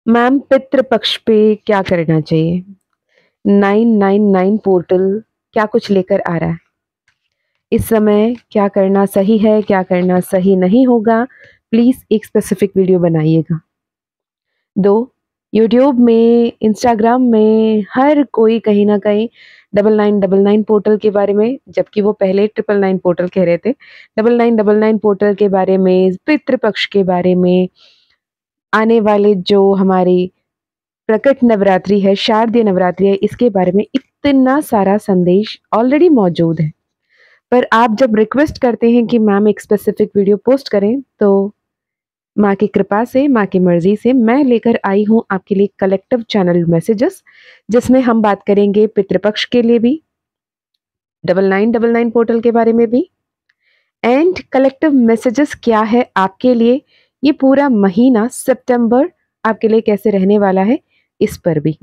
Ma'am Pitrupaksha पे क्या करना चाहिए? 999 पोर्टल क्या कुछ लेकर आ रहा है? इस समय क्या करना सही है, क्या करना सही नहीं होगा? प्लीज एक स्पेसिफिक वीडियो बनाइएगा। दो, यूट्यूब में, इंस्टाग्राम में हर कोई कहीं ना कहीं 9999 पोर्टल के बारे में, जबकि वो पहले 999 पोर्टल कह रहे थे, 9999 पोर्टल के बारे में, पितृपक्ष के बारे में, आने वाले जो हमारी प्रकट नवरात्रि है, शारदीय नवरात्रि है, इसके बारे में इतना सारा संदेश ऑलरेडी मौजूद है। पर आप जब रिक्वेस्ट करते हैं कि मैम एक स्पेसिफिक वीडियो पोस्ट करें, तो माँ की कृपा से, माँ की मर्जी से मैं लेकर आई हूँ आपके लिए कलेक्टिव चैनल मैसेजेस, जिसमें हम बात करेंगे पितृपक्ष के लिए भी, 9999 पोर्टल के बारे में भी, एंड कलेक्टिव मैसेजेस क्या है आपके लिए, ये पूरा महीना सितंबर आपके लिए कैसे रहने वाला है, इस पर भी।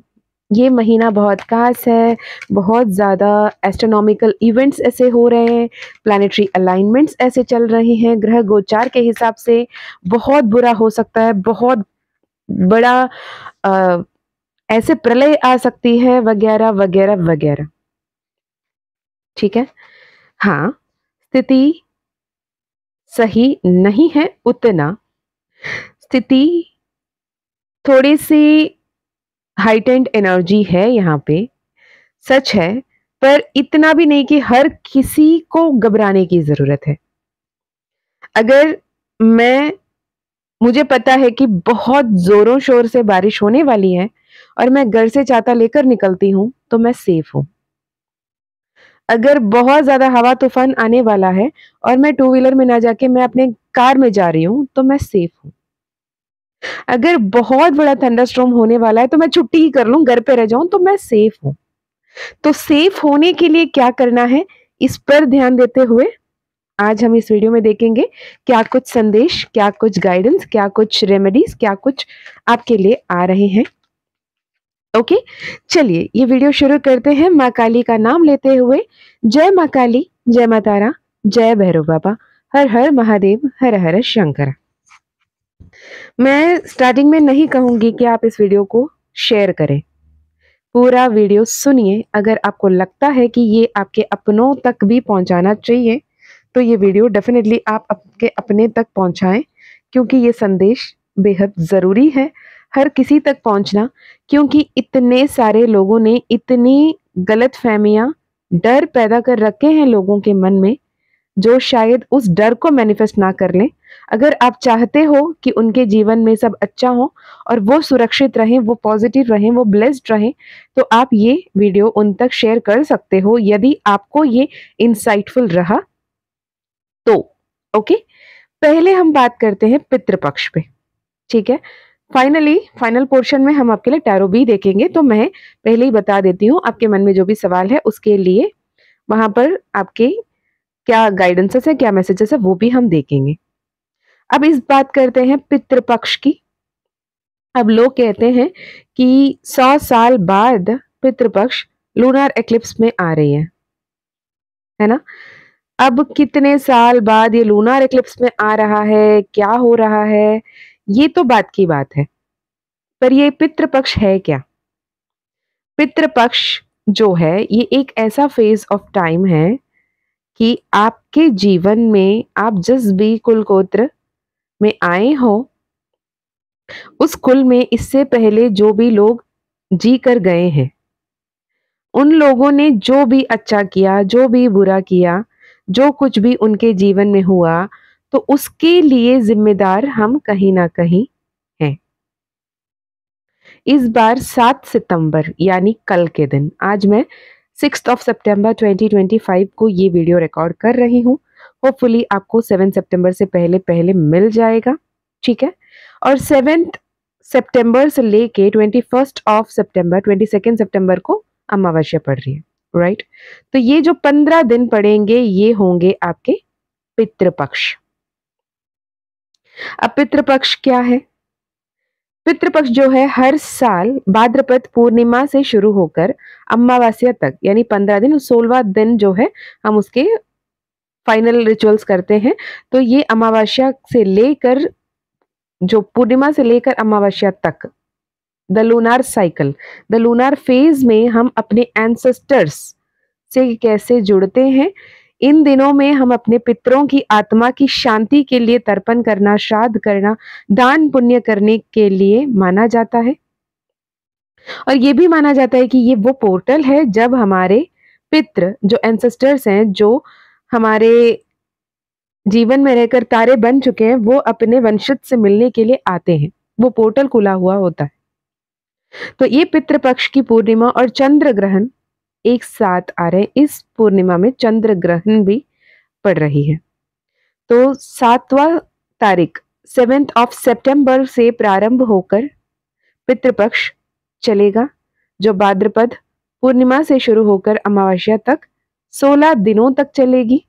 ये महीना बहुत खास है, बहुत ज़्यादा एस्ट्रोनॉमिकल इवेंट्स ऐसे हो रहे हैं, प्लैनेटरी अलाइनमेंट्स ऐसे चल रहे हैं, ग्रह गोचार के हिसाब से बहुत बुरा हो सकता है, बहुत बड़ा ऐसे प्रलय आ सकती है, वगैरह वगैरह वगैरह। ठीक है, हाँ, स्थिति सही नहीं है उतना, स्थिति थोड़ी सी हाइटेंड एनर्जी है यहाँ पे, सच है, पर इतना भी नहीं कि हर किसी को घबराने की जरूरत है। अगर मुझे पता है कि बहुत जोरों शोर से बारिश होने वाली है और मैं घर से छाता लेकर निकलती हूं, तो मैं सेफ हूं। अगर बहुत ज्यादा हवा तूफान आने वाला है और मैं टू व्हीलर में ना जाके मैं अपने कार में जा रही हूं, तो मैं सेफ हूं। अगर बहुत बड़ा थंडरस्टॉर्म होने वाला है तो मैं छुट्टी ही कर लूं, घर पे रह जाऊं, तो मैं सेफ हूं। तो सेफ होने के लिए क्या करना है, इस पर ध्यान देते हुए आज हम इस वीडियो में देखेंगे क्या कुछ संदेश, क्या कुछ गाइडेंस, क्या कुछ रेमेडीज, क्या कुछ आपके लिए आ रहे हैं। ओके, चलिए ये वीडियो शुरू करते हैं माँ काली का नाम लेते हुए। जय माँ काली, जय माँ तारा, जय भैरव बाबा, हर हर महादेव, हर हर शंकर। मैं स्टार्टिंग में नहीं कहूंगी कि आप इस वीडियो को शेयर करें, पूरा वीडियो सुनिए। अगर आपको लगता है कि ये आपके अपनों तक भी पहुंचाना चाहिए, तो ये वीडियो डेफिनेटली आप आपके अपने तक पहुंचाएं, क्योंकि ये संदेश बेहद ज़रूरी है हर किसी तक पहुंचना, क्योंकि इतने सारे लोगों ने इतनी गलत फहमियां, डर पैदा कर रखे हैं लोगों के मन में, जो शायद उस डर को मैनिफेस्ट ना कर लें। अगर आप चाहते हो कि उनके जीवन में सब अच्छा हो और वो सुरक्षित रहें, वो पॉजिटिव रहें, वो ब्लेस्ड रहें, तो आप ये वीडियो उन तक शेयर कर सकते हो यदि आपको ये इंसाइटफुल रहा तो। ओके, पहले हम बात करते हैं पितृपक्ष पे। ठीक है, फाइनल पोर्शन में हम आपके लिए टैरो भी देखेंगे, तो मैं पहले ही बता देती हूँ, आपके मन में जो भी सवाल है उसके लिए वहां पर आपके क्या गाइडेंसेस है, क्या मैसेजेस है, वो भी हम देखेंगे। अब इस बात करते हैं पितृपक्ष की। अब लोग कहते हैं कि 100 साल बाद पितृपक्ष लूनार एक्लिप्स में आ रही है ना। अब कितने साल बाद ये लूनार एक्लिप्स में आ रहा है, क्या हो रहा है, ये तो बात की बात है, पर ये पितृपक्ष है क्या? पितृपक्ष जो है ये एक ऐसा फेज ऑफ टाइम है कि आपके जीवन में आप जिस भी कुल गोत्र में आए हो, उस कुल में इससे पहले जो भी लोग जी कर गए हैं, उन लोगों ने जो भी अच्छा किया, जो भी बुरा किया, जो कुछ भी उनके जीवन में हुआ, तो उसके लिए जिम्मेदार हम कहीं ना कहीं हैं। इस बार 7 सितंबर यानी कल के दिन, आज मैं 6 सितंबर 2025 को ये वीडियो रिकॉर्ड कर रही हूँ। होपफुली आपको 7 सितंबर से पहले पहले मिल जाएगा। ठीक है, और 7 सितंबर से लेके 21 सितंबर 22 सितंबर को अमावस्या पड़ रही है, राइट। तो ये जो 15 दिन पड़ेंगे ये होंगे आपके पितृपक्ष। अब पितृपक्ष क्या है? पितृपक्ष जो है हर साल भाद्रपद पूर्णिमा से शुरू होकर अमावस्या तक, यानी 15 दिन, 16वां दिन जो है हम उसके फाइनल रिचुअल्स करते हैं। तो ये अमावस्या से लेकर, जो पूर्णिमा से लेकर अमावस्या तक the lunar cycle, the lunar phase में हम अपने एंसेस्टर्स से कैसे जुड़ते हैं। इन दिनों में हम अपने पितरों की आत्मा की शांति के लिए तर्पण करना, श्राद्ध करना, दान पुण्य करने के लिए माना जाता है। और ये भी माना जाता है कि ये वो पोर्टल है जब हमारे पितृ जो एंसेस्टर्स हैं, जो हमारे जीवन में रहकर तारे बन चुके हैं, वो अपने वंशज से मिलने के लिए आते हैं। वो पोर्टल खुला हुआ होता है। तो ये पितृपक्ष की पूर्णिमा और चंद्र ग्रहण एक साथ आ रहे हैं। इस पूर्णिमा में चंद्र ग्रहण भी पड़ रही है। तो 7वां तारीख 7th of September से प्रारंभ होकर पितृपक्ष चलेगा, जो भाद्रपद पूर्णिमा से शुरू होकर अमावस्या तक 16 दिनों तक चलेगी।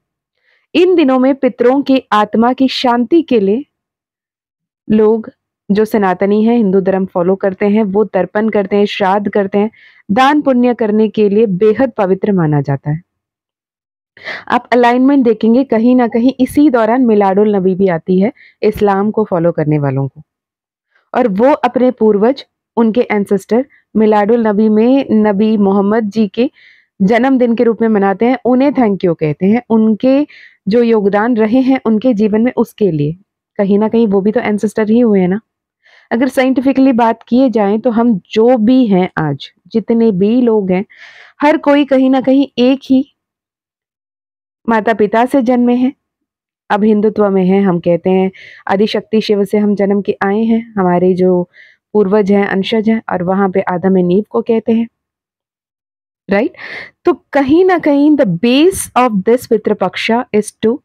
इन दिनों में पितरों की आत्मा की शांति के लिए लोग जो सनातनी हैं, हिंदू धर्म फॉलो करते हैं, वो तर्पण करते हैं, श्राद्ध करते हैं, दान पुण्य करने के लिए बेहद पवित्र माना जाता है। आप अलाइनमेंट देखेंगे कहीं ना कहीं इसी दौरान मिलादुल नबी भी आती है इस्लाम को फॉलो करने वालों को, और वो अपने पूर्वज, उनके एंसेस्टर मिलादुल नबी में नबी मोहम्मद जी के जन्मदिन के रूप में मनाते हैं। उन्हें थैंक यू कहते हैं, उनके जो योगदान रहे हैं उनके जीवन में, उसके लिए कहीं ना कहीं वो भी तो एंसेस्टर ही हुए हैं ना। अगर साइंटिफिकली बात किए जाए तो हम जो भी हैं आज, जितने भी लोग हैं, हर कोई कहीं ना कहीं एक ही माता पिता से जन्मे हैं। अब हिंदुत्व में है, हम कहते हैं आदिशक्ति शिव से हम जन्म के आए हैं, हमारे जो पूर्वज हैं, अंशज हैं, और वहां पे आदम एंड ईव को कहते हैं, राइट। तो कहीं ना कहीं the base of this Pitrupaksha is to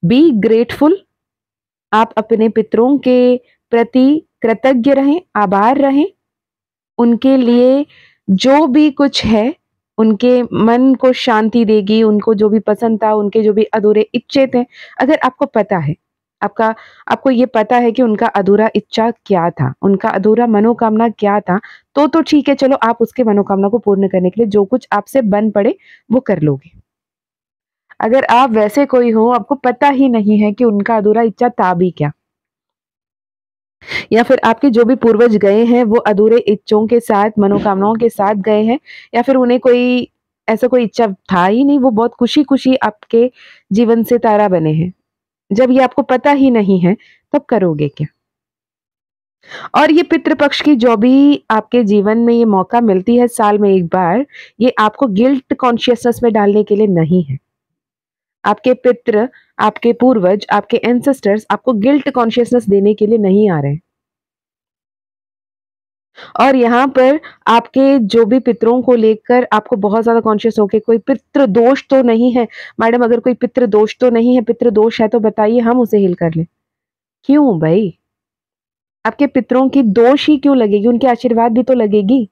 be grateful. आप अपने पितरों के प्रति कृतज्ञ रहें, आभार रहें। उनके लिए जो भी कुछ है, उनके मन को शांति देगी, उनको जो भी पसंद था, उनके जो भी अधूरे इच्छे थे, अगर आपको पता है, आपको ये पता है कि उनका अधूरा इच्छा क्या था, उनका अधूरा मनोकामना क्या था, तो ठीक है, चलो आप उसके मनोकामना को पूर्ण करने के लिए जो कुछ आपसे बन पड़े वो कर लोगे। अगर आप वैसे कोई हो, आपको पता ही नहीं है कि उनका अधूरा इच्छा था भी क्या, या फिर आपके जो भी पूर्वज गए हैं वो अधूरे इच्छों के साथ, मनोकामनाओं के साथ गए हैं, या फिर उन्हें कोई ऐसा कोई इच्छा था ही नहीं, वो बहुत खुशी खुशी आपके जीवन से तारा बने हैं। जब ये आपको पता ही नहीं है तब करोगे क्या। और ये पितृपक्ष की जो भी आपके जीवन में ये मौका मिलती है साल में एक बार, ये आपको गिल्ट कॉन्शियसनेस में डालने के लिए नहीं है। आपके पितृ, आपके पूर्वज, आपके एंसेस्टर्स आपको गिल्ट कॉन्शियसनेस देने के लिए नहीं आ रहे हैं। और यहाँ पर आपके जो भी पितरों को लेकर आपको बहुत ज्यादा कॉन्शियस होके, कोई पितृ दोष तो नहीं है मैडम, अगर कोई पितृ दोष तो नहीं है, पितृ दोष है तो बताइए, हम उसे हील कर लें। क्यों भाई, आपके पितरों की दोष ही क्यों लगेगी, उनके आशीर्वाद भी तो लगेगी।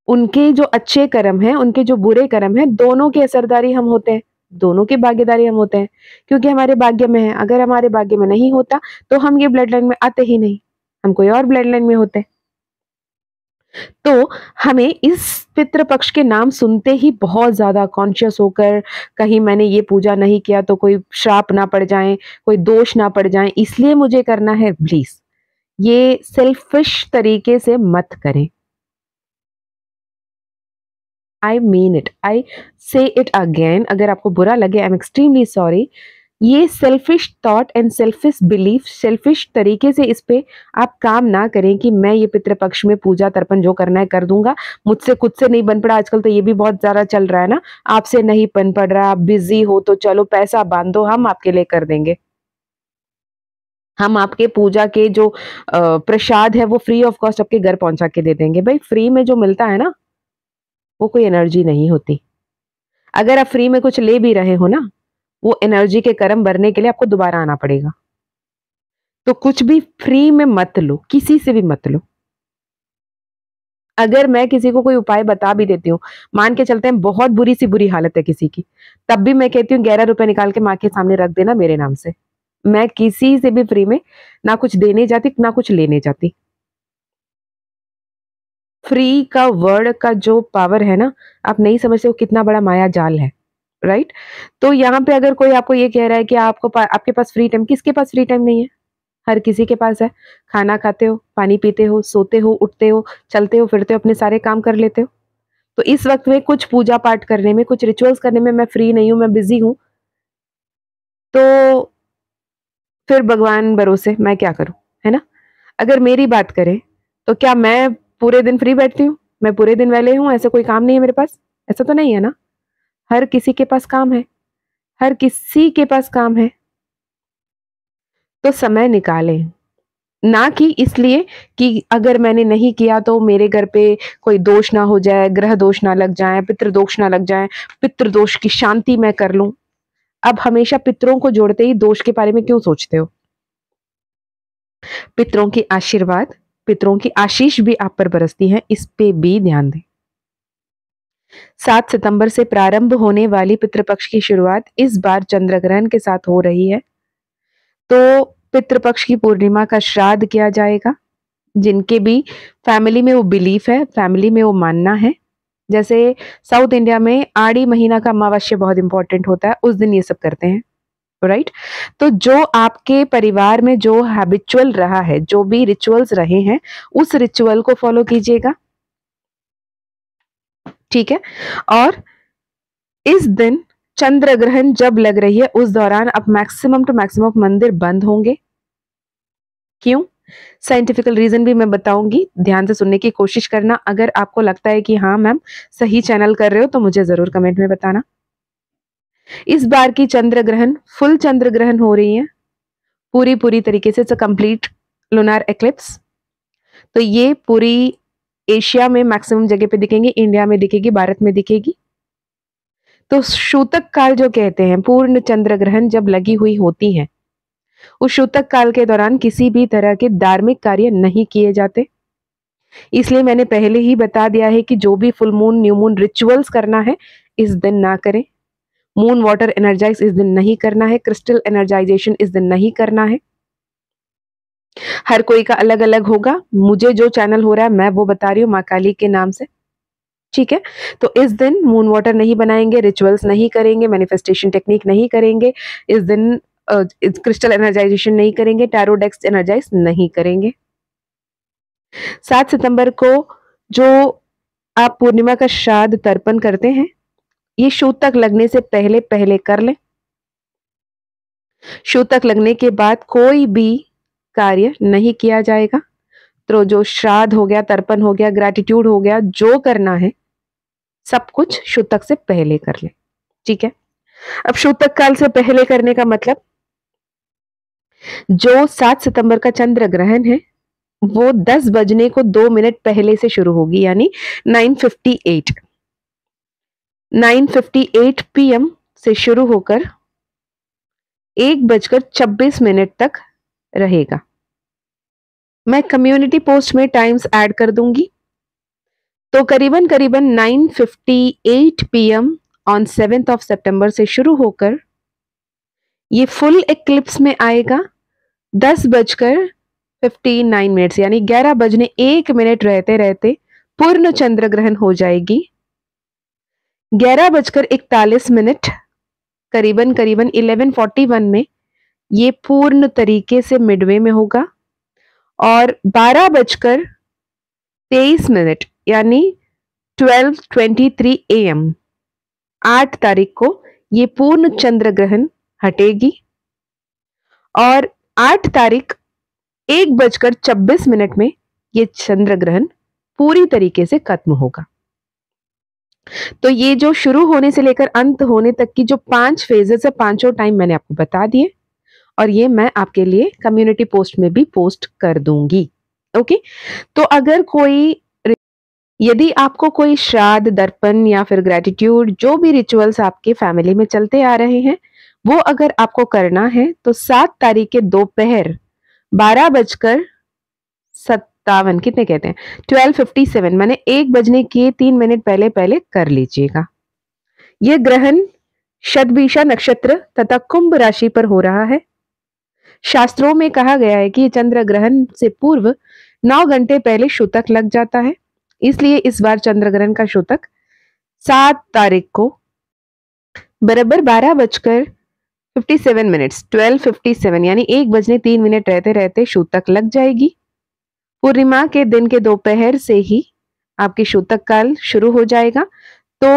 उनके जो अच्छे कर्म हैं, उनके जो बुरे कर्म हैं, दोनों की असरदारी हम होते हैं, दोनों की भागीदारी हम होते हैं, क्योंकि हमारे भाग्य में है। अगर हमारे भाग्य में नहीं होता तो हम ये ब्लड लाइन में आते ही नहीं, हम कोई और ब्लड लाइन में होते। तो हमें इस पितृपक्ष के नाम सुनते ही बहुत ज्यादा कॉन्शियस होकर, कहीं मैंने ये पूजा नहीं किया तो कोई श्राप ना पड़ जाए, कोई दोष ना पड़ जाए, इसलिए मुझे करना है। प्लीज ये सेल्फिश तरीके से मत करें। आई मीन इट, आई से इट अगेन, अगर आपको बुरा लगे, आई एम एक्सट्रीमली सॉरी। ये selfish thought and selfish belief, selfish तरीके से इस पे आप काम ना करें कि मैं ये पितृपक्ष में पूजा तर्पण जो करना है कर दूंगा, मुझसे खुद से नहीं बन पड़ा। आजकल तो ये भी बहुत ज्यादा चल रहा है ना, आपसे नहीं बन पड़ रहा, आप बिजी हो तो चलो पैसा बांधो, हम आपके लिए कर देंगे, हम आपके पूजा के जो प्रसाद है वो फ्री ऑफ कॉस्ट आपके घर पहुंचा के दे देंगे। भाई फ्री में जो मिलता है ना, वो कोई एनर्जी नहीं होती। अगर आप फ्री में कुछ ले भी रहे हो ना, वो एनर्जी के कर्म भरने के लिए आपको दोबारा आना पड़ेगा। तो कुछ भी फ्री में मत लो, किसी से भी मत लो। अगर मैं किसी को कोई उपाय बता भी देती हूँ, मान के चलते हैं बहुत बुरी सी बुरी हालत है किसी की, तब भी मैं कहती हूँ 11 रुपए निकाल के माँ के सामने रख देना मेरे नाम से। मैं किसी से भी फ्री में ना कुछ देने जाती ना कुछ लेने जाती। फ्री का वर्ड का जो पावर है ना, आप नहीं समझते वो कितना बड़ा माया जाल है, राइट। तो यहाँ पे अगर कोई आपको ये कह रहा है कि आपके पास फ्री टाइम, किसके पास फ्री टाइम नहीं है। हर किसी के पास है। खाना खाते हो, पानी पीते हो, सोते हो, उठते हो, चलते हो, फिरते हो, अपने सारे काम कर लेते हो। तो इस वक्त में कुछ पूजा पाठ करने में, कुछ रिचुअल्स करने में मैं फ्री नहीं हूँ, मैं बिजी हूँ, तो फिर भगवान भरोसे मैं क्या करूं, है ना? अगर मेरी बात करें तो क्या मैं पूरे दिन फ्री बैठती हूँ, मैं पूरे दिन वेले हूँ, ऐसा कोई काम नहीं है मेरे पास? ऐसा तो नहीं है ना। हर किसी के पास काम है, हर किसी के पास काम है। तो समय निकालें, ना कि इसलिए कि अगर मैंने नहीं किया तो मेरे घर पे कोई दोष ना हो जाए, ग्रह दोष ना लग जाए, पितृदोष ना लग जाए, पितृदोष की शांति मैं कर लूं। अब हमेशा पितरों को जोड़ते ही दोष के बारे में क्यों सोचते हो? पितरों की आशीर्वाद, पितरों की आशीष भी आप पर बरसती है, इस पे भी ध्यान दें। 7 सितंबर से प्रारंभ होने वाली पितृपक्ष की शुरुआत इस बार चंद्र ग्रहण के साथ हो रही है। तो पितृपक्ष की पूर्णिमा का श्राद्ध किया जाएगा। जिनके भी फैमिली में वो बिलीफ है, फैमिली में वो मानना है, जैसे साउथ इंडिया में आड़ी महीना का अमावस्या बहुत इंपॉर्टेंट होता है, उस दिन ये सब करते हैं, राइट? तो जो आपके परिवार में जो हैबिचुअल रहा है, जो भी रिचुअल्स रहे हैं, उस रिचुअल को फॉलो कीजिएगा, ठीक है? और इस दिन चंद्र ग्रहण जब लग रही है उस दौरान अब मैक्सिमम टू मैक्सिमम मंदिर बंद होंगे। क्यों? साइंटिफिकल रीजन भी मैं बताऊंगी, ध्यान से सुनने की कोशिश करना। अगर आपको लगता है कि हाँ मैम सही चैनल कर रहे हो तो मुझे जरूर कमेंट में बताना। इस बार की चंद्र ग्रहण फुल चंद्र ग्रहण हो रही है, पूरी पूरी तरीके से कंप्लीट लूनार एक्लिप्स। तो ये पूरी एशिया में मैक्सिमम जगह पे दिखेंगे, इंडिया में दिखेगी, भारत में दिखेगी। तो शूतक काल जो कहते हैं, पूर्ण चंद्र ग्रहण जब लगी हुई होती है, उस शूतक काल के दौरान किसी भी तरह के धार्मिक कार्य नहीं किए जाते। इसलिए मैंने पहले ही बता दिया है कि जो भी full moon, new moon rituals करना है इस दिन ना करें। मून वाटर एनर्जाइज इस दिन नहीं करना है, क्रिस्टल एनर्जाइजेशन इस दिन नहीं करना है। हर कोई का अलग अलग होगा, मुझे जो चैनल हो रहा है मैं वो बता रही हूँ माँ काली के नाम से, ठीक है? तो इस दिन मून वाटर नहीं बनाएंगे, रिचुअल्स नहीं करेंगे, मैनिफेस्टेशन टेक्निक नहीं करेंगे, इस दिन क्रिस्टल एनर्जाइजेशन नहीं करेंगे, टैरो डेक्स एनर्जाइज नहीं करेंगे। 7 सितंबर को जो आप पूर्णिमा का श्राद्ध तर्पण करते हैं, ये शूतक लगने से पहले पहले कर लें। शूतक लगने के बाद कोई भी कार्य नहीं किया जाएगा। तो जो श्राद्ध हो गया, तर्पण हो गया, ग्रैटिट्यूड हो गया, जो करना है सब कुछ शूतक से पहले कर लें, ठीक है? अब शूतक काल से पहले करने का मतलब, जो 7 सितंबर का चंद्र ग्रहण है वो 10 बजने को 2 मिनट पहले से शुरू होगी, यानी 9:58 पीएम से शुरू होकर 1:26 तक रहेगा। मैं कम्युनिटी पोस्ट में टाइम्स ऐड कर दूंगी। तो करीबन करीबन 9:58 पीएम ऑन 7 सितंबर से शुरू होकर ये फुल एक्लिप्स में आएगा 10:59 यानी 11:01 रहते रहते पूर्ण चंद्र ग्रहण हो जाएगी। 11:41 करीबन करीबन 11:41 में ये पूर्ण तरीके से मिडवे में होगा, और 12:23 यानी 12:23 AM 8 तारीख को ये पूर्ण चंद्र ग्रहण हटेगी, और 8 तारीख 1:26 में ये चंद्र ग्रहण पूरी तरीके से खत्म होगा। तो ये जो शुरू होने से लेकर अंत होने तक की जो 5 फेजेस है, पांचों टाइम मैंने आपको बता दिए, और ये मैं आपके लिए कम्युनिटी पोस्ट में भी पोस्ट कर दूंगी। ओके? तो अगर कोई, यदि आपको कोई श्राद्ध, दर्पण या फिर ग्रेटिट्यूड, जो भी रिचुअल्स आपके फैमिली में चलते आ रहे हैं, वो अगर आपको करना है तो 7 तारीख के दोपहर 12:57 कितने कहते हैं 12:57 माने 1 बजने के 3 मिनट पहले पहले कर लीजिएगा। यह ग्रहण शतभिषा नक्षत्र तथा कुंभ राशि पर हो रहा है। शास्त्रों में कहा गया है कि चंद्र ग्रहण से पूर्व 9 घंटे पहले शूतक लग जाता है, इसलिए इस बार चंद्र ग्रहण का शूतक 7 तारीख को बराबर 12:55 57 मिनट्स, 12:57 यानी 1:03 रहते रहते शूतक लग जाएगी। पूर्णिमा के दिन के दोपहर से ही आपकी शूतक काल शुरू हो जाएगा। तो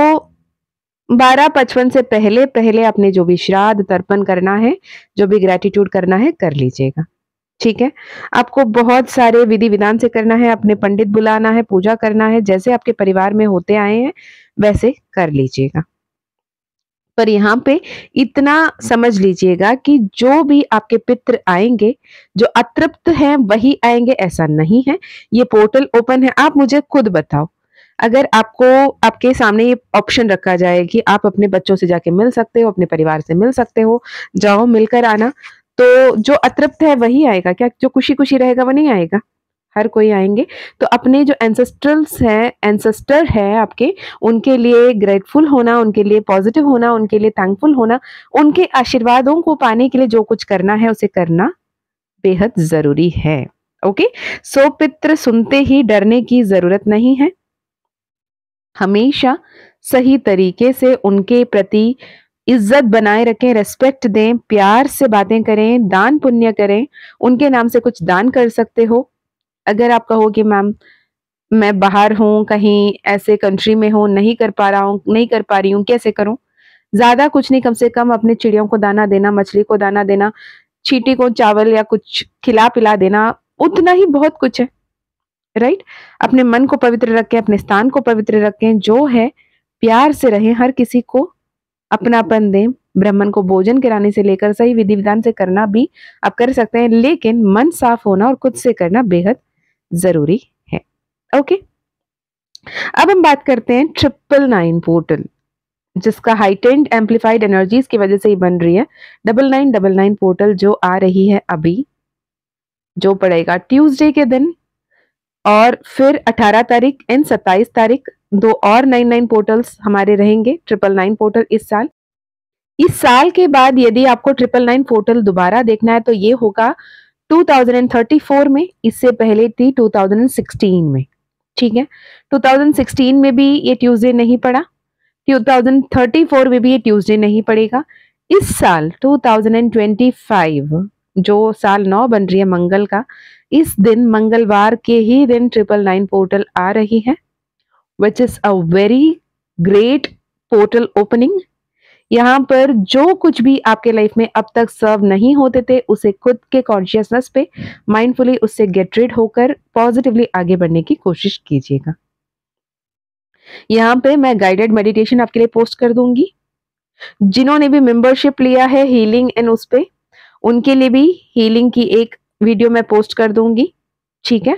12:55 से पहले पहले आपने जो भी श्राद्ध तर्पण करना है, जो भी ग्रेटिट्यूड करना है, कर लीजिएगा। ठीक है। आपको बहुत सारे विधि विधान से करना है, अपने पंडित बुलाना है, पूजा करना है, जैसे आपके परिवार में होते आए हैं वैसे कर लीजिएगा। पर यहाँ पे इतना समझ लीजिएगा कि जो भी आपके पितृ आएंगे, जो अतृप्त हैं वही आएंगे, ऐसा नहीं है। ये पोर्टल ओपन है। आप मुझे खुद बताओ, अगर आपको आपके सामने ये ऑप्शन रखा जाए कि आप अपने बच्चों से जाके मिल सकते हो, अपने परिवार से मिल सकते हो, जाओ मिलकर आना, तो जो अतृप्त है वही आएगा क्या? जो खुशी खुशी रहेगा वो नहीं आएगा? हर कोई आएंगे। तो अपने जो एंसेस्टर है आपके, उनके लिए ग्रेटफुल होना, उनके लिए पॉजिटिव होना, उनके लिए थैंकफुल होना, उनके आशीर्वादों को पाने के लिए जो कुछ करना है उसे करना बेहद जरूरी है। ओके, सो पितृ सुनते ही डरने की जरूरत नहीं है। हमेशा सही तरीके से उनके प्रति इज्जत बनाए रखें, रेस्पेक्ट दें, प्यार से बातें करें, दान पुण्य करें। उनके नाम से कुछ दान कर सकते हो। अगर आप कहो कि मैम मैं बाहर हूँ, कहीं ऐसे कंट्री में हूँ, नहीं कर पा रहा हूँ, नहीं कर पा रही हूँ, कैसे करूं? ज्यादा कुछ नहीं, कम से कम अपने चिड़ियों को दाना देना, मछली को दाना देना, चींटी को चावल या कुछ खिला पिला देना, उतना ही बहुत कुछ है। राइट? अपने मन को पवित्र रखें, अपने स्थान को पवित्र रखें, जो है प्यार से रहें, हर किसी को अपनापन दें। ब्राह्मण को भोजन कराने से लेकर सही विधि विधान से करना भी आप कर सकते हैं, लेकिन मन साफ होना और खुद से करना बेहद जरूरी है। ओके, अब हम बात करते हैं 999 पोर्टल, जिसका हाइटेंड एम्पलीफाइड एनर्जीज की वजह से ही बन रही है। 9999 पोर्टल जो आ रही है अभी, जो पड़ेगा ट्यूसडे के दिन, और फिर 18 तारीख एंड 27 तारीख 2 और 99 पोर्टल्स हमारे रहेंगे। 999 पोर्टल इस साल के बाद यदि आपको 999 पोर्टल दोबारा देखना है तो ये होगा 2034 में। इससे पहले थी 2016 में। ठीक है, 2016 में भी ये ट्यूसडे नहीं पड़ा, 2034 में भी ये ट्यूसडे नहीं पड़ेगा। इस साल 2025 जो साल 9 बन रही है मंगल का, इस दिन मंगलवार के ही दिन 999 पोर्टल आ रही है, which is a very great portal opening. यहाँ पर जो कुछ भी आपके लाइफ में अब तक सर्व नहीं होते थे, उसे खुद के कॉन्शियसनेस पे माइंडफुली उससे गेट रिड होकर पॉजिटिवली आगे बढ़ने की कोशिश कीजिएगा। यहाँ पे मैं गाइडेड मेडिटेशन आपके लिए पोस्ट कर दूंगी। जिन्होंने भी मेंबरशिप लिया है हीलिंग एंड उस पे, उनके लिए भी हीलिंग की एक वीडियो मैं पोस्ट कर दूंगी। ठीक है,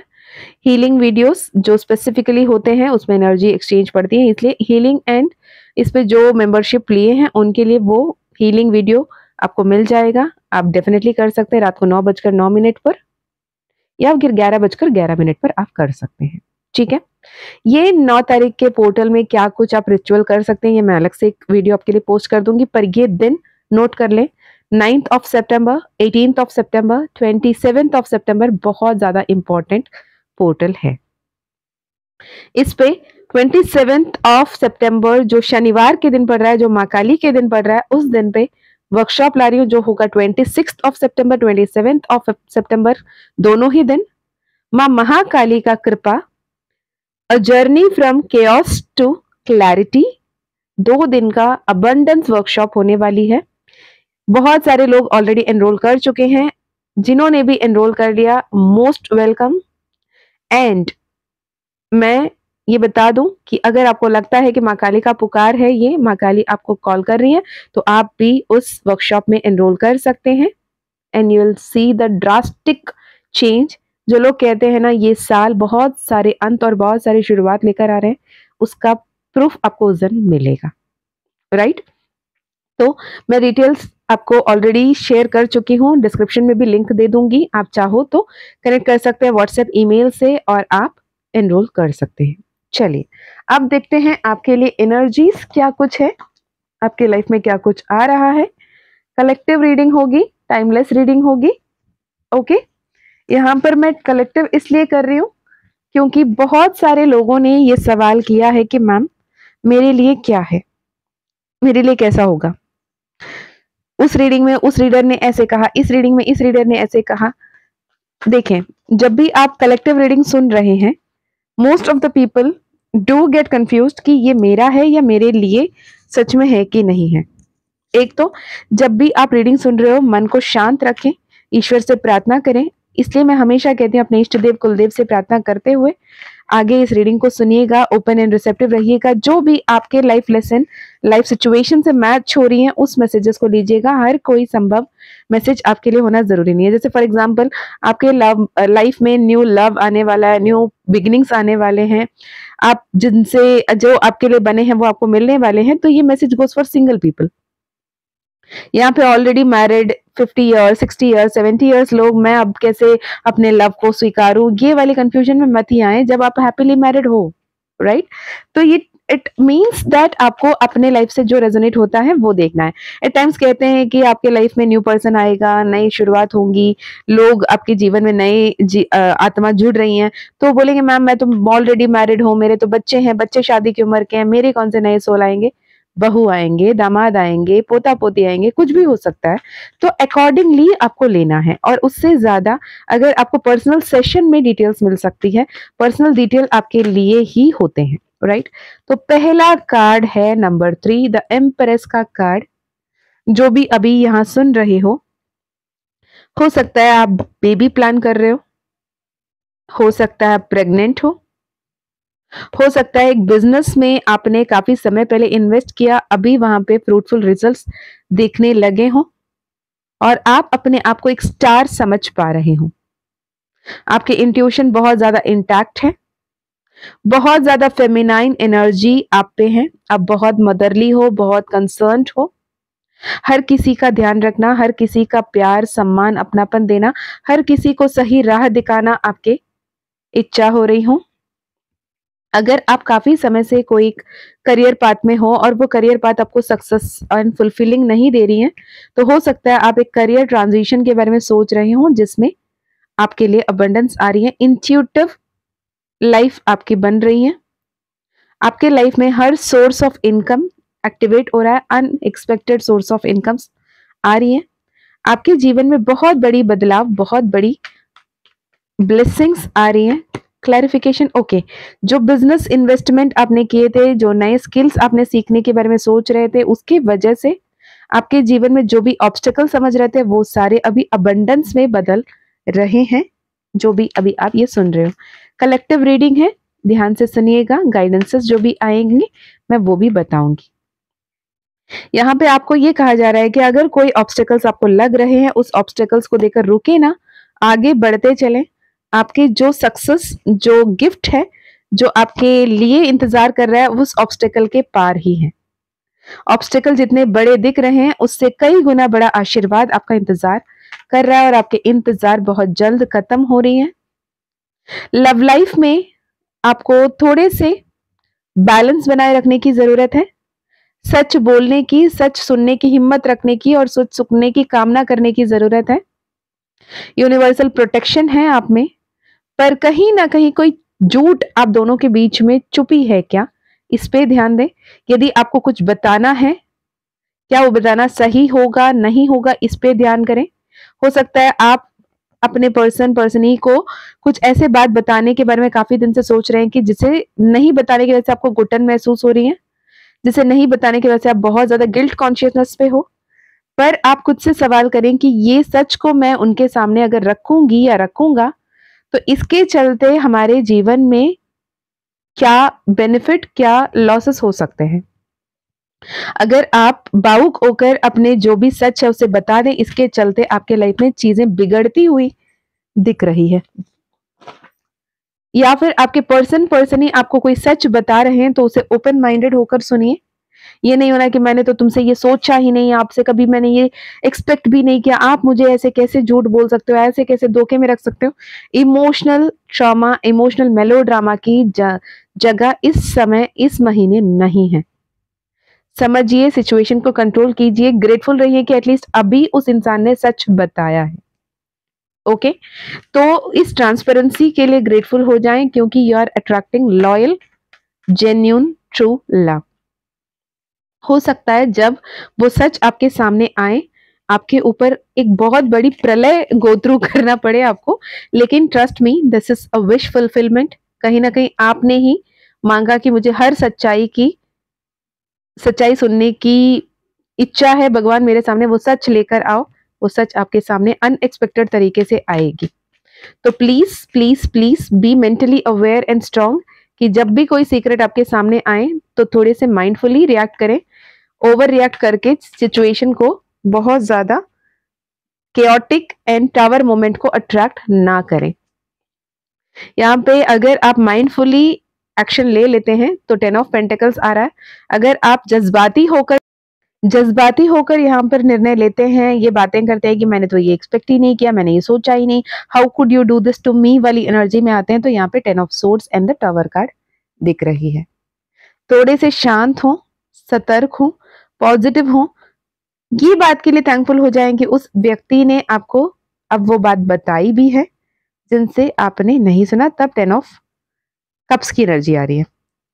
हीलिंग वीडियोस जो स्पेसिफिकली होते हैं उसमें एनर्जी एक्सचेंज पड़ती है, इसलिए हीलिंग एंड इस पे जो मेंबरशिप लिए हैं उनके लिए वो हीलिंग वीडियो आपको मिल जाएगा। आप डेफिनेटली कर सकते हैं रात को 9:09 पर या फिर 11:11 पर आप कर सकते हैं। ठीक है, ये 9 तारीख के पोर्टल में क्या कुछ आप रिचुअल कर सकते हैं, ये मैं अलग से एक वीडियो आपके लिए पोस्ट कर दूंगी, पर ये दिन नोट कर लें। 9 सितंबर, 18 सितंबर, 27 सितंबर बहुत ज्यादा इंपॉर्टेंट पोर्टल है। इस पे 27 सितंबर जो शनिवार के दिन पड़ रहा है, जो माँ काली के दिन पड़ रहा है, उस दिन पे वर्कशॉप ला रही हूँ जो होगा 26 सितंबर, 27 सितंबर, दोनों ही दिन माँ महाकाली का कृपा, a journey from chaos to clarity, 2 दिन का अबंडेंस वर्कशॉप होने वाली है। बहुत सारे लोग ऑलरेडी एनरोल कर चुके हैं, जिन्होंने भी एनरोल कर लिया मोस्ट वेलकम। एंड मैं ये बता दूं कि अगर आपको लगता है कि माँ काली का पुकार है, ये माँ काली आपको कॉल कर रही है, तो आप भी उस वर्कशॉप में एनरोल कर सकते हैं and you will see the drastic change. जो लोग कहते हैं ना ये साल बहुत सारे अंत और बहुत सारी शुरुआत लेकर आ रहे हैं, उसका प्रूफ आपको उस दिन मिलेगा। राइट? तो मैं डिटेल्स आपको ऑलरेडी शेयर कर चुकी हूँ, डिस्क्रिप्शन में भी लिंक दे दूंगी, आप चाहो तो कनेक्ट कर सकते हैं व्हाट्सएप ईमेल से और आप एनरोल कर सकते हैं। चलिए अब देखते हैं आपके लिए एनर्जीज क्या कुछ है, आपके लाइफ में क्या कुछ आ रहा है। कलेक्टिव रीडिंग होगी, टाइमलेस रीडिंग होगी। ओके, यहाँ पर मैं कलेक्टिव इसलिए कर रही हूँ क्योंकि बहुत सारे लोगों ने ये सवाल किया है कि मैम मेरे लिए क्या है, मेरे लिए कैसा होगा। उस रीडिंग में उस रीडर ने ऐसे कहा, इस रीडिंग में इस रीडर ने ऐसे कहा। देखें, जब भी आप कलेक्टिव रीडिंग सुन रहे हैं, most of the people do get confused कि ये मेरा है या मेरे लिए सच में है कि नहीं है। एक तो जब भी आप रीडिंग सुन रहे हो, मन को शांत रखें, ईश्वर से प्रार्थना करें। इसलिए मैं हमेशा कहती हूँ अपने इष्ट देव कुलदेव से प्रार्थना करते हुए आगे इस रीडिंग को सुनिएगा, ओपन एंड रिसेप्टिव रहिएगा। जो भी आपके लाइफ लेसन, लाइफ सिचुएशन से मैच हो रही हैं, उस मैसेजेस को लीजिएगा। हर कोई संभव मैसेज आपके लिए होना जरूरी नहीं है। जैसे फॉर एग्जांपल, आपके लव लाइफ में न्यू लव आने वाला है, न्यू बिगिनिंग्स आने वाले हैं, आप जिनसे जो आपके लिए बने हैं वो आपको मिलने वाले हैं, तो ये message goes for single people. यहाँ पे already married 50 years, 60 years, 70 years लोग, मैं अब कैसे अपने लव को स्वीकारूं, ये वाली कंफ्यूजन में मत ही आए जब आप हैप्पीली मैरिड हो, राइट? तो ये इट मीन्स दैट आपको अपने लाइफ से जो रेजोनेट होता है वो देखना है। एट टाइम्स कहते हैं कि आपके लाइफ में न्यू पर्सन आएगा, नई शुरुआत होंगी, लोग आपके जीवन में नए आत्मा जुड़ रही हैं, तो बोलेंगे मैम मैं तो ऑलरेडी मैरिड हूँ, मेरे तो बच्चे हैं, बच्चे शादी की उम्र के हैं, मेरे कौन से नए सोल आएंगे? बहू आएंगे, दामाद आएंगे, पोता पोती आएंगे, कुछ भी हो सकता है। तो अकॉर्डिंगली आपको लेना है। और उससे ज्यादा अगर आपको पर्सनल सेशन में डिटेल्स मिल सकती है, पर्सनल डिटेल आपके लिए ही होते हैं, राइट? तो पहला कार्ड है नंबर 3, द एम्प्रेस का कार्ड। जो भी अभी यहां सुन रहे हो सकता है आप बेबी प्लान कर रहे हो सकता है आप प्रेग्नेंट हो सकता है एक बिजनेस में आपने काफी समय पहले इन्वेस्ट किया, अभी वहां पे फ्रूटफुल रिजल्ट्स देखने लगे हो और आप अपने आप को एक स्टार समझ पा रहे हो। आपके इंट्यूशन बहुत ज्यादा इंटैक्ट है, बहुत ज्यादा फेमिनाइन एनर्जी आप पे है, आप बहुत मदरली हो, बहुत कंसर्न्ड हो, हर किसी का ध्यान रखना, हर किसी का प्यार, सम्मान, अपनापन देना, हर किसी को सही राह दिखाना आपके इच्छा हो रही हो। अगर आप काफी समय से कोई करियर पाथ में हो और वो करियर पाथ आपको सक्सेस एंड फुलफिलिंग नहीं दे रही है, तो हो सकता है आप एक करियर ट्रांजिशन के बारे में सोच रहे हो जिसमें आपके लिए अबंडेंस आ रही है, इंट्यूटिव लाइफ आपकी बन रही है, आपके लाइफ में हर सोर्स ऑफ इनकम एक्टिवेट हो रहा है, अनएक्सपेक्टेड सोर्स ऑफ इनकम्स आ रही है, आपके जीवन में बहुत बड़ी बदलाव, बहुत बड़ी ब्लेसिंग्स आ रही हैं। क्लैरिफिकेशन, ओके, जो बिजनेस इन्वेस्टमेंट आपने किए थे, जो नए स्किल्स आपने सीखने के बारे में सोच रहे थे, उसके वजह से आपके जीवन में जो भी ऑब्स्टेकल समझ रहे थे वो सारे अभी अबंडेंस में बदल रहे हैं। जो भी अभी आप ये सुन रहे हो, कलेक्टिव रीडिंग है, ध्यान से सुनिएगा, गाइडेंसेस जो भी आएंगे मैं वो भी बताऊंगी। यहाँ पे आपको ये कहा जा रहा है कि अगर कोई ऑब्स्टेकल्स आपको लग रहे हैं, उस ऑब्स्टेकल्स को देकर रुके ना, आगे बढ़ते चलें। आपके जो सक्सेस, जो गिफ्ट है, जो आपके लिए इंतजार कर रहा है, उस ऑब्स्टेकल के पार ही है। ऑब्स्टेकल जितने बड़े दिख रहे हैं उससे कई गुना बड़ा आशीर्वाद आपका इंतजार कर रहा है और आपके इंतजार बहुत जल्द खत्म हो रही है। लव लाइफ में आपको थोड़े से बैलेंस बनाए रखने की जरूरत है, सच बोलने की, सच सुनने की हिम्मत रखने की और सच सुनने की कामना करने की जरूरत है। यूनिवर्सल प्रोटेक्शन है आप में, पर कहीं ना कहीं कोई झूठ आप दोनों के बीच में छुपी है क्या, इस पे ध्यान दें। यदि आपको कुछ बताना है, क्या वो बताना सही होगा, नहीं होगा, इस पे ध्यान करें। हो सकता है आप अपने पर्सनी को कुछ ऐसे बात बताने के बारे में काफी दिन से सोच रहे हैं कि जिसे नहीं बताने की वजह से आपको घुटन महसूस हो रही है, जिसे नहीं बताने की वजह से आप बहुत ज्यादा गिल्ट कॉन्शियसनेस पे हो। पर आप खुद से सवाल करें कि ये सच को मैं उनके सामने अगर रखूंगी या रखूंगा तो इसके चलते हमारे जीवन में क्या बेनिफिट, क्या लॉसेस हो सकते हैं। अगर आप भावुक होकर अपने जो भी सच है उसे बता दें, इसके चलते आपके लाइफ में चीजें बिगड़ती हुई दिख रही है। या फिर आपके पर्सनी आपको कोई सच बता रहे हैं तो उसे ओपन माइंडेड होकर सुनिए। ये नहीं होना कि मैंने तो तुमसे ये सोचा ही नहीं, आपसे कभी मैंने ये एक्सपेक्ट भी नहीं किया, आप मुझे ऐसे कैसे झूठ बोल सकते हो, ऐसे कैसे धोखे में रख सकते हो। इमोशनल ट्रॉमा, इमोशनल मेलोड्रामा की जगह इस समय, इस महीने नहीं है। समझिए, सिचुएशन को कंट्रोल कीजिए, ग्रेटफुल रहिए कि एटलीस्ट अभी उस इंसान ने सच बताया है। ओके, तो इस ट्रांसपेरेंसी के लिए ग्रेटफुल हो जाएं क्योंकि you are attracting loyal, genuine, true love. हो सकता है जब वो सच आपके सामने आए आपके ऊपर एक बहुत बड़ी प्रलय गो थ्रू करना पड़े आपको, लेकिन trust me, this is a wish fulfilment. कहीं ना कहीं आपने ही मांगा कि मुझे हर सच्चाई सुनने की इच्छा है, भगवान मेरे सामने वो सच लेकर आओ। वो सच आपके सामने अनएक्सपेक्टेड तरीके से आएगी। तो please please please be mentally aware and strong कि जब भी कोई सीक्रेट आपके सामने आए तो थोड़े से माइंडफुली रिएक्ट करें। ओवर रिएक्ट करके सिचुएशन को बहुत ज्यादा केओटिक एंड टावर मोमेंट को अट्रैक्ट ना करें। यहाँ पे अगर आप माइंडफुली एक्शन ले लेते हैं तो 10 ऑफ पेंटिकल्स आ रहा है। अगर आप जज्बाती होकर यहाँ पर निर्णय लेते हैं, ये बातें करते हैं कि मैंने तो ये एक्सपेक्ट ही नहीं किया, मैंने ये सोचा ही नहीं, how could you do this to me वाली एनर्जी में आते हैं, तो यहाँ पे 10 of swords and the tower card दिख रही है। थोड़े से शांत हो, सतर्क हो, पॉजिटिव हो। ये बात के लिए थैंकफुल हो जाएं कि उस व्यक्ति ने आपको अब वो बात बताई भी है जिनसे आपने नहीं सुना। तब 10 ऑफ कप्स की एनर्जी आ रही है।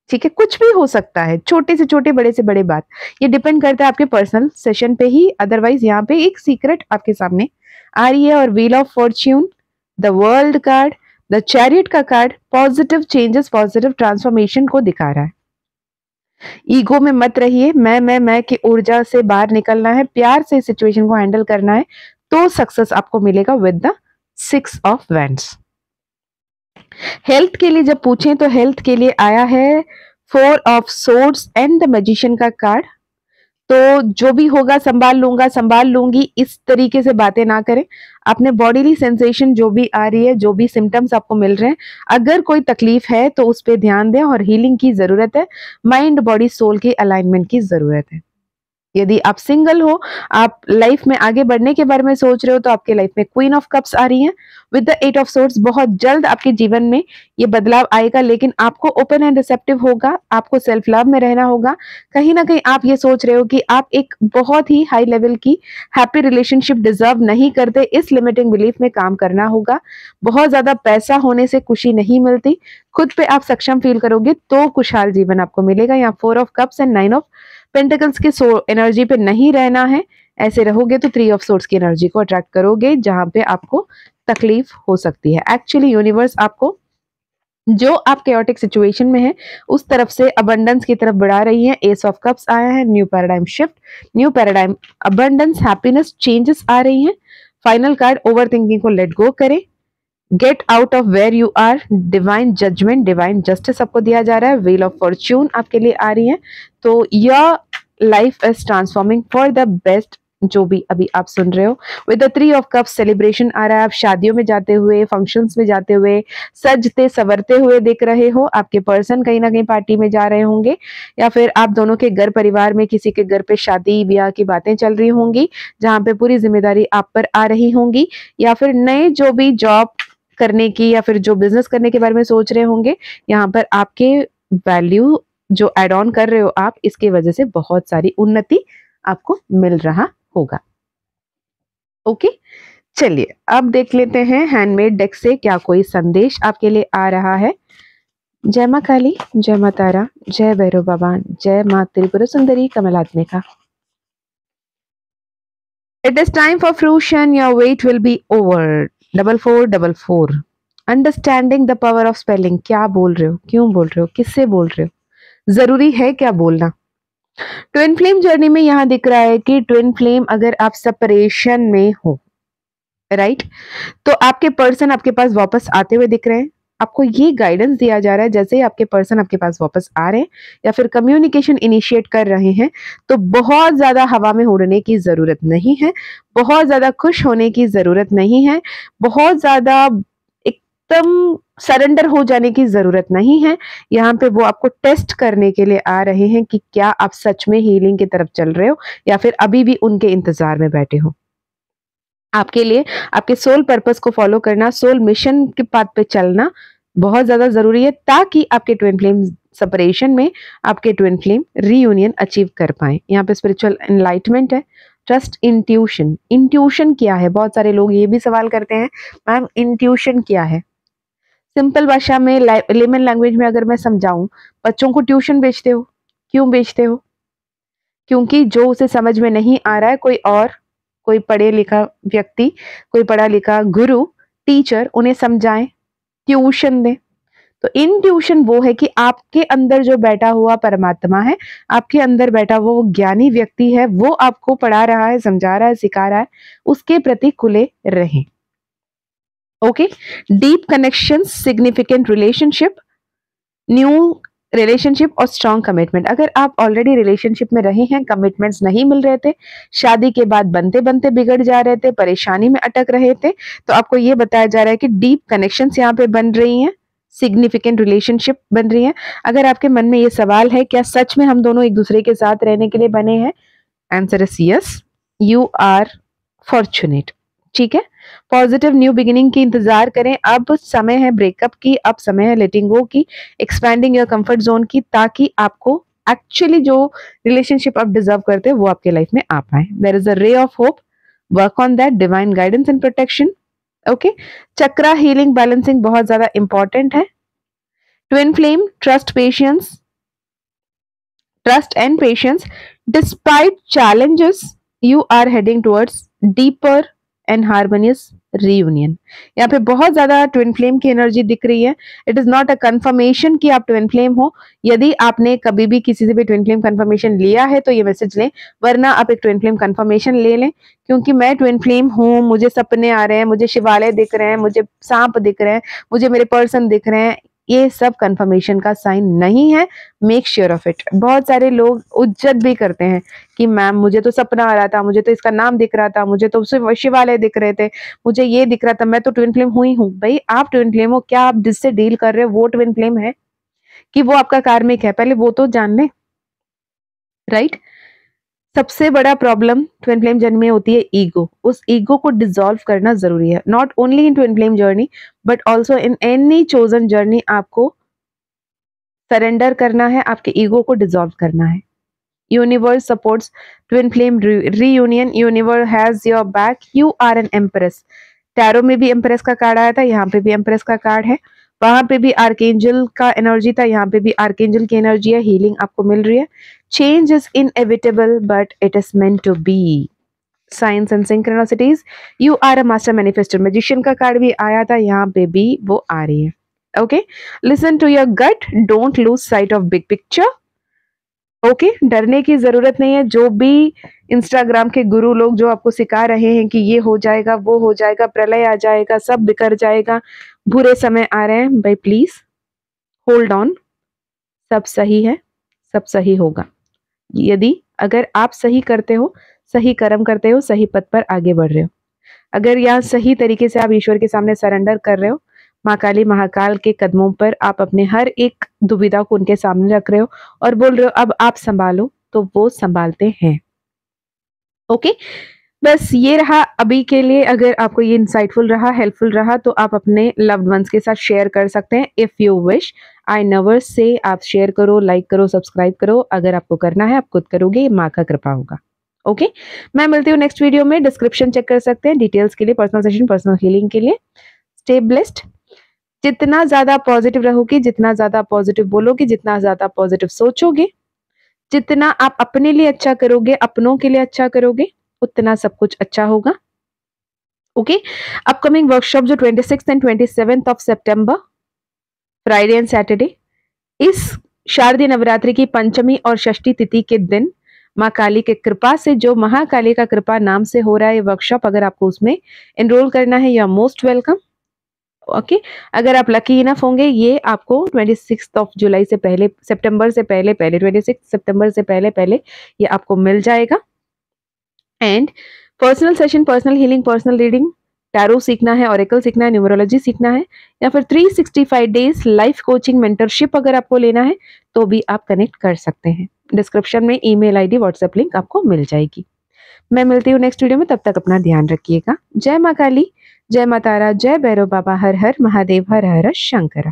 ठीक है, कुछ भी हो सकता है, छोटे से छोटे, बड़े से बड़े बात, ये डिपेंड करता है आपके पर्सनल सेशन पे ही। अदरवाइज यहाँ पे एक सीक्रेट आपके सामने आ रही है। और wheel of fortune, the world card, the chariot का card positive changes, positive transformation को दिखा रहा है। ईगो में मत रहिए, मैं की ऊर्जा से बाहर निकलना है, प्यार से सिचुएशन को हैंडल करना है, तो सक्सेस आपको मिलेगा with the 6 of wands. Health के लिए जब पूछें तो हेल्थ के लिए आया है 4 of swords and the magician का कार्ड। तो जो भी होगा संभाल लूंगा, संभाल लूंगी, इस तरीके से बातें ना करें। अपने बॉडीली सेंसेशन जो भी आ रही है, जो भी सिम्टम्स आपको मिल रहे हैं, अगर कोई तकलीफ है तो उस पर ध्यान दें। और हीलिंग की जरूरत है, माइंड बॉडी सोल के अलाइनमेंट की जरूरत है। यदि आप सिंगल हो, आप लाइफ में आगे बढ़ने के बारे में सोच रहे हो, तो आपके लाइफ में क्वीन ऑफ कप्स आ रही है विद द 8 ऑफ सोर्ड्स। बहुत जल्द आपके जीवन में ये बदलाव आएगा, लेकिन आपको ओपन एंड रिसेप्टिव होगा, आपको सेल्फ लव में रहना होगा। कहीं ना कहीं आप ये सोच रहे हो कि आप एक बहुत ही हाई लेवल की हैप्पी रिलेशनशिप डिजर्व नहीं करते, इस लिमिटिंग बिलीफ में काम करना होगा। बहुत ज्यादा पैसा होने से खुशी नहीं मिलती, खुद पे आप सक्षम फील करोगे तो खुशहाल जीवन आपको मिलेगा। यहाँ 4 of cups and 9 of pentacles की एनर्जी पे नहीं रहना है। ऐसे रहोगे तो 3 ऑफ सोर्ड्स की एनर्जी को अट्रैक्ट करोगे, जहां पे आपको तकलीफ हो सकती है। एक्चुअली यूनिवर्स आपको जो आप केओटिक सिचुएशन में है उस तरफ से अबंडेंस की तरफ बढ़ा रही है। एस ऑफ कप्स आया है, new paradigm shift, new paradigm, abundance, happiness, changes आ रही हैं। फाइनल कार्ड, ओवर थिंकिंग को लेट गो करें, get out of where you are, divine judgement, divine justice आपको दिया जा रहा है। व्हील ऑफ फॉर्च्यून आपके लिए आ रही है। तो your life is transforming for the best, जो भी अभी आप सुन रहे हो। With the 3 of cups celebration आ रहा है। आप शादियों में जाते हुए, फंक्शंस में जाते हुए, सजते सवरते हुए दिख रहे हो। आपके पर्सन कहीं ना कहीं पार्टी में जा रहे होंगे, या फिर आप दोनों के घर परिवार में किसी के घर पे शादी ब्याह की बातें चल रही होंगी, जहां पे पूरी जिम्मेदारी आप पर आ रही होंगी। या फिर नए जो भी जॉब करने की या फिर जो बिजनेस करने के बारे में सोच रहे होंगे, यहाँ पर आपके वैल्यू जो एड ऑन कर रहे हो आप, इसकी वजह से बहुत सारी उन्नति आपको मिल रहा होगा। ओके, चलिए अब देख लेते हैं हैंडमेड डेक से क्या कोई संदेश आपके लिए आ रहा है। जय मां काली, जय मां तारा, जय भैरव बाबा, जय मां Tripura Sundari Kamalatmika. It is time for fruition, your wait will be over. 4444 understanding the power of spelling. क्या बोल रहे हो, क्यों बोल रहे हो, किससे बोल रहे हो, जरूरी है क्या बोलना। ट्विन फ्लेम जर्नी में यहां दिख रहा है कि ट्विन फ्लेम अगर आप सेपरेशन में हो, राइट, तो आपके पर्सन आपके पास वापस आते हुए दिख रहे हैं। आपको ये गाइडेंस दिया जा रहा है जैसे ही आपके पर्सन आपके पास वापस आ रहे हैं या फिर कम्युनिकेशन इनिशिएट कर रहे हैं, तो बहुत ज्यादा हवा में उड़ने की जरूरत नहीं है, बहुत ज्यादा खुश होने की जरूरत नहीं है, बहुत ज्यादा एकदम सरेंडर हो जाने की जरूरत नहीं है। यहाँ पे वो आपको टेस्ट करने के लिए आ रहे हैं कि क्या आप सच में हीलिंग की तरफ चल रहे हो या फिर अभी भी उनके इंतजार में बैठे हो। आपके लिए आपके सोल पर्पस को फॉलो करना, सोल मिशन के पाथ पे चलना बहुत ज्यादा जरूरी है, ताकि आपके ट्विन फ्लेम सेपरेशन में आपके ट्विन फ्लेम रीयूनियन अचीव कर पाए। यहाँ पे स्पिरिचुअल एनलाइटमेंट है, ट्रस्ट इंट्यूशन। इंट्यूशन क्या है, बहुत सारे लोग ये भी सवाल करते हैं, मैम इंट्यूशन क्या है। सिंपल भाषा में, लेमन लैंग्वेज में अगर मैं समझाऊं, बच्चों को ट्यूशन भेजते हो, क्यों भेजते हो? क्योंकि जो उसे समझ में नहीं आ रहा है कोई और कोई पढ़े लिखा व्यक्ति, कोई पढ़ा लिखा गुरु, टीचर उन्हें समझाएं, ट्यूशन दें। तो इंट्यूशन वो है कि आपके अंदर जो बैठा हुआ परमात्मा है, आपके अंदर बैठा वो ज्ञानी व्यक्ति है, वो आपको पढ़ा रहा है, समझा रहा है, सिखा रहा है, उसके प्रति खुले रहें। Okay, deep connection, significant relationship, new relationship और स्ट्रॉन्ग कमिटमेंट। अगर आप ऑलरेडी रिलेशनशिप में रहे हैं, कमिटमेंट्स नहीं मिल रहे थे, शादी के बाद बनते बनते बिगड़ जा रहे थे, परेशानी में अटक रहे थे, तो आपको ये बताया जा रहा है कि डीप कनेक्शंस यहाँ पे बन रही हैं, सिग्निफिकेंट रिलेशनशिप बन रही है। अगर आपके मन में ये सवाल है क्या सच में हम दोनों एक दूसरे के साथ रहने के लिए बने हैं, answer is yes, you are fortunate. ठीक है, पॉजिटिव न्यू बिगिनिंग की इंतजार करें। अब समय है ब्रेकअप की, अब समय है लेटिंग गो की, एक्सपैंडिंग योर कंफर्ट जोन की, ताकि आपको एक्चुअली जो रिलेशनशिप आप डिजर्व करते हैं वो आपके लाइफ में आ पाए। There is a ray of hope, work on that, divine guidance and protection. Okay, chakra healing balancing बहुत ज्यादा इंपॉर्टेंट है। Twin flame, trust and patience despite challenges, you are heading towards deeper and harmonious reunion। यहाँ पे बहुत ज्यादा twin flame की energy दिख रही है। It is not a confirmation कि आप ट्विन फ्लेम हो। यदि आपने कभी भी किसी से भी ट्विन फ्लेम कंफर्मेशन लिया है तो ये मैसेज लें, वरना आप एक ट्विन फ्लेम कंफर्मेशन ले लें, क्योंकि मैं ट्विन फ्लेम हूँ, मुझे सपने आ रहे हैं, मुझे शिवालय दिख रहे हैं, मुझे सांप दिख रहे हैं, मुझे मेरे पर्सन दिख रहे हैं, ये सब कंफर्मेशन का साइन नहीं है। Make sure of it. बहुत सारे लोग उज्जत भी करते हैं कि मैम मुझे तो सपना आ रहा था, मुझे तो इसका नाम दिख रहा था, मुझे तो शिवालय दिख रहे थे, मुझे ये दिख रहा था, मैं तो ट्विन फ्लेम हुई हूँ। भाई आप ट्विन फ्लेम हो, क्या आप जिससे डील कर रहे हो वो ट्विन फ्लेम है कि वो आपका कार्मिक है, पहले वो तो जान ले। राइट, सबसे बड़ा प्रॉब्लम ट्विन फ्लेम जर्नी में होती है ईगो। उस ईगो को डिसॉल्व करना जरूरी है, not only in twin flame journey but also in any chosen journey. आपको सरेंडर करना है, आपके ईगो को डिसॉल्व करना है। Universe supports twin flame reunion, universe has your back, you are an empress. Tarot में भी एम्प्रेस का कार्ड आया था, यहाँ पे भी एम्प्रेस का कार्ड है, वहां पे भी आर्केंजल का एनर्जी था, यहाँ पे भी आर्केंजल की एनर्जी है। हीलिंग आपको मिल रही है। Change is inevitable but it is meant to be. Science and synchronicities, you are a master manifester. Magician का कार्ड भी आया था, यहाँ पे भी वो आ रही है। Okay, listen to your gut, don't lose sight of big picture. Okay, डरने की जरूरत नहीं है। जो भी इंस्टाग्राम के गुरु लोग जो आपको सिखा रहे हैं कि ये हो जाएगा, वो हो जाएगा, प्रलय आ जाएगा, सब बिखर जाएगा, बुरे समय आ रहे हैं, भाई प्लीज होल्ड ऑन, सब सही है, सब सही होगा। यदि अगर आप सही करते हो, सही कर्म करते हो, सही पथ पर आगे बढ़ रहे हो, अगर यहाँ सही तरीके से आप ईश्वर के सामने सरेंडर कर रहे हो, माँ काली महाकाल के कदमों पर आप अपने हर एक दुविधा को उनके सामने रख रहे हो और बोल रहे हो अब आप संभालो, तो वो संभालते हैं। ओके, बस ये रहा अभी के लिए। अगर आपको ये इंसाइटफुल रहा, हेल्पफुल रहा, तो आप अपने लव्ड वंस के साथ शेयर कर सकते हैं if you wish. I never say आप शेयर करो, लाइक करो, सब्सक्राइब करो। अगर आपको करना है आप खुद करोगे, माँ का कृपा होगा। ओके, मैं मिलती हूँ नेक्स्ट वीडियो में। डिस्क्रिप्शन चेक कर सकते हैं डिटेल्स के लिए, पर्सनल सेशन, पर्सनल हीलिंग के लिए। Stay blessed. जितना ज्यादा पॉजिटिव रहोगे, जितना ज्यादा पॉजिटिव बोलोगे, जितना ज्यादा पॉजिटिव सोचोगे, जितना आप अपने लिए अच्छा करोगे, अपनों के लिए अच्छा करोगे, उतना सब कुछ अच्छा होगा। ओके, अपकमिंग वर्कशॉप जो 26 and 27 of September, Friday and Saturday, इस शारदीय नवरात्रि की पंचमी और षष्ठी तिथि के दिन माँ काली के कृपा से, जो महाकाली का कृपा नाम से हो रहा है ये वर्कशॉप, अगर आपको उसमें एनरोल करना है, you are most welcome. Okay, अगर आप लकी इनफ होंगे, ये आपको 26 ऑफ जुलाई से पहले, सितंबर से पहले 26 सितंबर से पहले ये आपको मिल जाएगा। And personal session, personal healing, personal reading, tarot सीखना है, ऑरेकल सीखना है, न्यूमरोलॉजी सीखना है, या फिर 365 डेज लाइफ कोचिंग मेंटरशिप अगर आपको लेना है तो भी आप कनेक्ट कर सकते हैं। डिस्क्रिप्शन में ईमेल आईडी, व्हाट्सएप लिंक आपको मिल जाएगी। मैं मिलती हूँ नेक्स्ट वीडियो में, तब तक अपना ध्यान रखिएगा। जय माँ काली, जय माँ तारा, जय भैरव बाबा, हर हर महादेव, हर हर शंकरा।